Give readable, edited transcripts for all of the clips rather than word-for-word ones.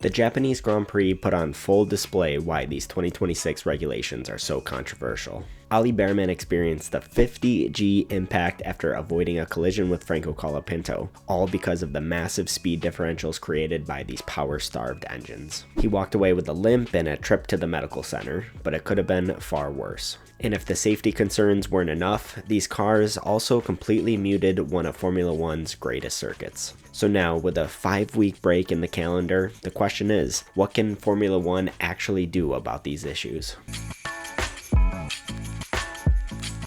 The Japanese Grand Prix put on full display why these 2026 regulations are so controversial. Ali Bearman experienced a 50G impact after avoiding a collision with Franco Colapinto, all because of the massive speed differentials created by these power-starved engines. He walked away with a limp and a trip to the medical center, but it could have been far worse. And if the safety concerns weren't enough, these cars also completely muted one of Formula One's greatest circuits. So now, with a 5-week break in the calendar, the question is, what can Formula One actually do about these issues?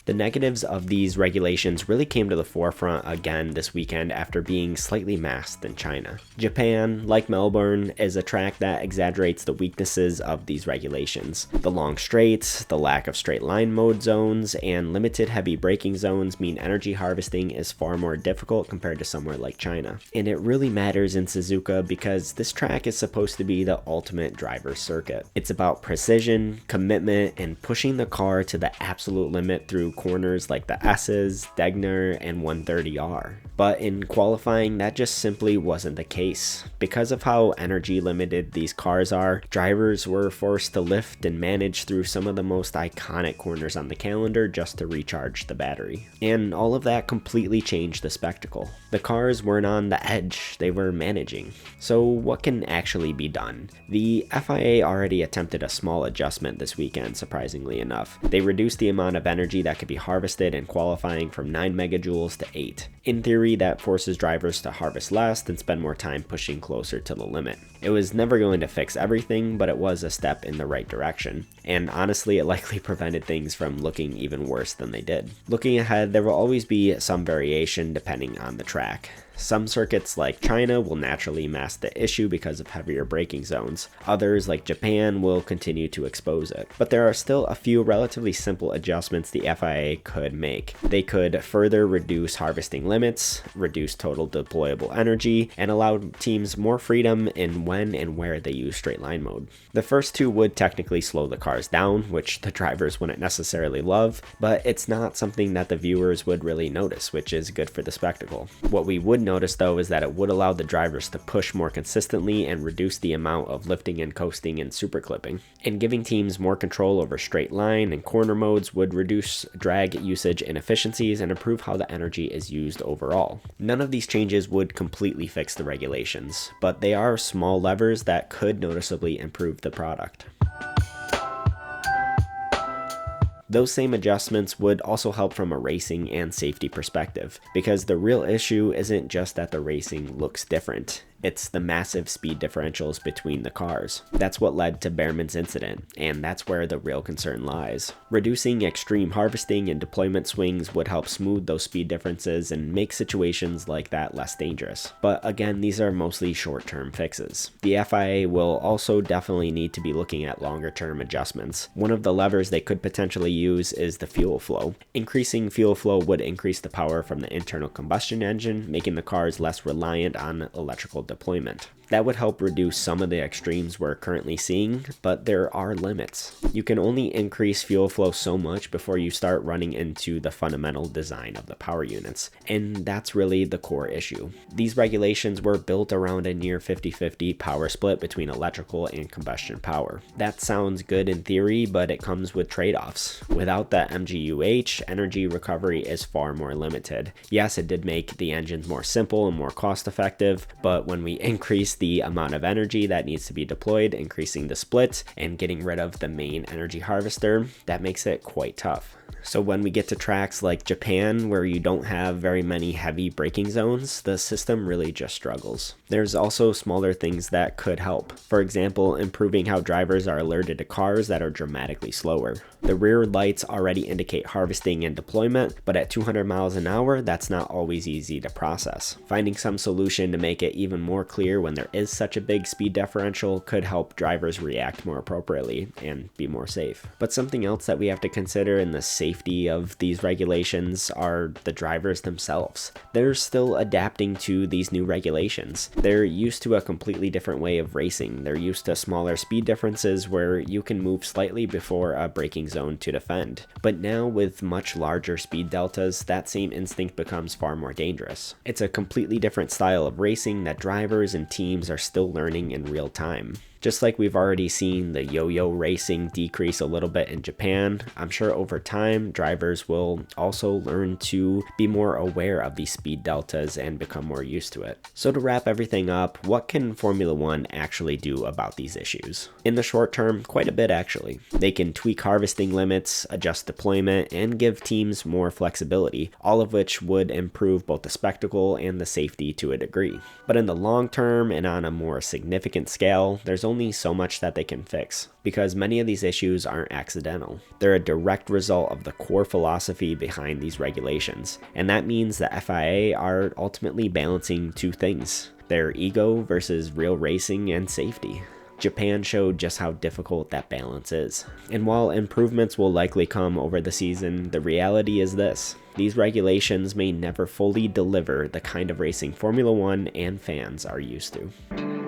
The negatives of these regulations really came to the forefront again this weekend after being slightly masked in China. Japan, like Melbourne, is a track that exaggerates the weaknesses of these regulations. The long straights, the lack of straight line mode zones, and limited heavy braking zones mean energy harvesting is far more difficult compared to somewhere like China. And it really matters in Suzuka because this track is supposed to be the ultimate driver's circuit. It's about precision, commitment, and pushing the car to the absolute limit through corners like the S's, Degner, and 130R. But in qualifying, that just simply wasn't the case. Because of how energy limited these cars are, drivers were forced to lift and manage through some of the most iconic corners on the calendar just to recharge the battery. And all of that completely changed the spectacle. The cars weren't on the edge, they were managing. So what can actually be done? The FIA already attempted a small adjustment this weekend, surprisingly enough. They reduced the amount of energy that could be harvested in qualifying from 9 megajoules to 8. In theory, that forces drivers to harvest less and spend more time pushing closer to the limit. It was never going to fix everything, but it was a step in the right direction. And honestly, it likely prevented things from looking even worse than they did. Looking ahead, there will always be some variation depending on the track. Some circuits like China will naturally mask the issue because of heavier braking zones. Others like Japan will continue to expose it. But there are still a few relatively simple adjustments the FIA could make. They could further reduce harvesting limits, reduce total deployable energy, and allow teams more freedom in when and where they use straight line mode. The first two would technically slow the cars down, which the drivers wouldn't necessarily love, but it's not something that the viewers would really notice, which is good for the spectacle. What we would notice though is that it would allow the drivers to push more consistently and reduce the amount of lifting and coasting and super clipping. And giving teams more control over straight line and corner modes would reduce drag usage inefficiencies and improve how the energy is used overall. None of these changes would completely fix the regulations, but they are small levers that could noticeably improve the product. Those same adjustments would also help from a racing and safety perspective, because the real issue isn't just that the racing looks different. It's the massive speed differentials between the cars. That's what led to Bearman's incident, and that's where the real concern lies. Reducing extreme harvesting and deployment swings would help smooth those speed differences and make situations like that less dangerous. But again, these are mostly short-term fixes. The FIA will also definitely need to be looking at longer-term adjustments. One of the levers they could potentially use is the fuel flow. Increasing fuel flow would increase the power from the internal combustion engine, making the cars less reliant on electrical deployment. That would help reduce some of the extremes we're currently seeing, but there are limits. You can only increase fuel flow so much before you start running into the fundamental design of the power units, and that's really the core issue. These regulations were built around a near 50-50 power split between electrical and combustion power. That sounds good in theory, but it comes with trade-offs. Without the MGUH, energy recovery is far more limited. Yes, it did make the engines more simple and more cost-effective, but when we increase the amount of energy that needs to be deployed, increasing the split, and getting rid of the main energy harvester, that makes it quite tough. So when we get to tracks like Japan, where you don't have very many heavy braking zones, the system really just struggles. There's also smaller things that could help. For example, improving how drivers are alerted to cars that are dramatically slower. The rear lights already indicate harvesting and deployment, but at 200 miles an hour, that's not always easy to process. Finding some solution to make it even more clear when there is such a big speed differential could help drivers react more appropriately and be more safe. But something else that we have to consider in the safety of these regulations are the drivers themselves. They're still adapting to these new regulations. They're used to a completely different way of racing. They're used to smaller speed differences where you can move slightly before a braking zone to defend. But now with much larger speed deltas, that same instinct becomes far more dangerous. It's a completely different style of racing that drivers and teams are still learning in real time. Just like we've already seen the yo-yo racing decrease a little bit in Japan, I'm sure over time drivers will also learn to be more aware of these speed deltas and become more used to it. So to wrap everything up, what can Formula One actually do about these issues? In the short term, quite a bit actually. They can tweak harvesting limits, adjust deployment, and give teams more flexibility, all of which would improve both the spectacle and the safety to a degree. But in the long term and on a more significant scale, there's only so much that they can fix, because many of these issues aren't accidental. They're a direct result of the core philosophy behind these regulations, and that means the FIA are ultimately balancing two things: their ego versus real racing and safety. Japan showed just how difficult that balance is. And while improvements will likely come over the season, the reality is this: these regulations may never fully deliver the kind of racing Formula One and fans are used to.